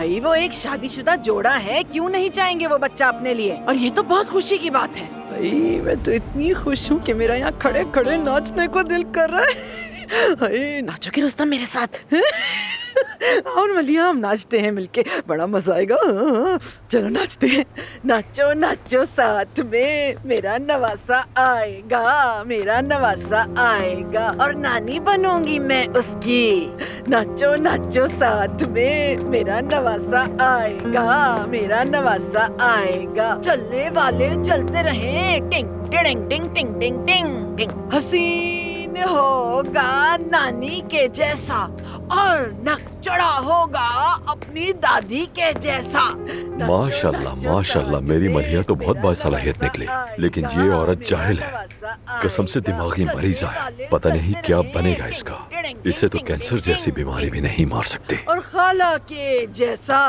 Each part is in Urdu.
بھائی وہ ایک شادی شدہ جوڑا ہے، کیوں نہیں چاہیں گے وہ بچہ اپنے لیے؟ اور یہ تو بہت خوشی کی بات ہے۔ بھائی میں تو اتنی خوش ہوں کہ میرا یہاں کھڑے کھڑے ناچنے کو دل کر رہا ہے۔ ناچو گے رستم میرے ساتھ؟ اور ملیا ہم ناچتے ہیں مل کے، بڑا مزہ آئے گا۔ چلو ناچتے ہیں، ناچو ناچو ساتھ میں، میرا نواسا آئے گا، میرا نواسا آئے گا، اور نانی بنوں گی میں اس کی۔ ناچو ناچو ساتھ میں، میرا نواسا آئے گا، میرا نواسا آئے گا، چلنے والے چلتے رہیں، ٹنگ ٹنگ ٹنگ ٹنگ ٹنگ ٹنگ ٹنگ، حسین ہوگا نانی کے جیسا اور نک چڑا ہوگا اپنی دادی کے جیسا۔ ماشاءاللہ ماشاءاللہ، میری ملیحہ تو بہت باصلاحیت نکلی، لیکن یہ عورت جاہل ہے، قسم سے دماغی مریض ہے، پتہ نہیں کیا بنے گا اس کا، اسے تو کینسر جیسی بیماری بھی نہیں مار سکتی۔ اور خالہ کے جیسا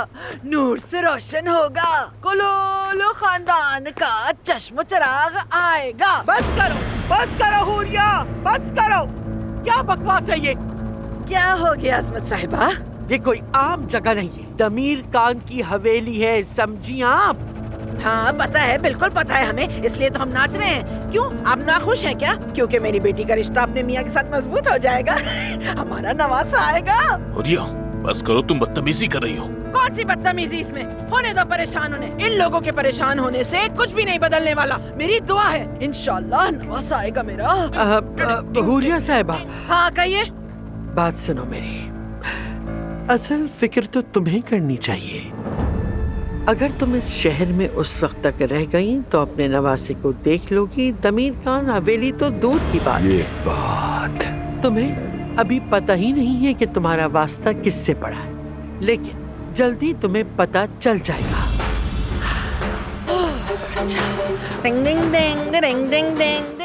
نور سے روشن ہوگا، کلولو خاندان کا چشم چراغ آئے گا۔ بس کرو حوریہ، بس کرو، کیا بکواس ہے یہ؟ کیا ہو گیا عظمت صاحبہ؟ یہ کوئی عام جگہ نہیں ہے، دمیر کان کی حویلی ہے، سمجھی آپ؟ ہاں پتہ ہے، بالکل پتہ ہے ہمیں، اس لیے تو ہم ناچ رہے ہیں۔ کیوں آپ ناخوش ہیں کیا؟ کیونکہ میری بیٹی کا رشتہ اپنے میاں کے ساتھ مضبوط ہو جائے گا، ہمارا نواسا آئے گا۔ حوریہ بس کرو، تم بدتمیزی کر رہی ہو۔ کون سی بدتمیزی اس میں؟ ہونے دو پریشان ہونے، ان لوگوں کے پریشان ہونے سے کچھ بھی نہیں بدلنے والا۔ میری دعا ہے انشاءاللہ نواسا آئے گا میرا۔ حوریہ صاحبہ، ہاں کہیے۔ بات سنو میری، اصل فکر تو تمہیں کرنی چاہیے۔ اگر تم اس شہر میں اس وقت تک رہ گئی تو اپنے نواسے کو دیکھ لو گی، دمیر کان حویلی تو دور کی بات ہے۔ یہ بات تمہیں ابھی پتہ ہی نہیں ہے کہ تمہارا واسطہ کس سے پڑا ہے، لیکن جلدی تمہیں پتہ چل جائے گا۔ ڈنگ ڈنگ ڈنگ ڈنگ ڈنگ ڈنگ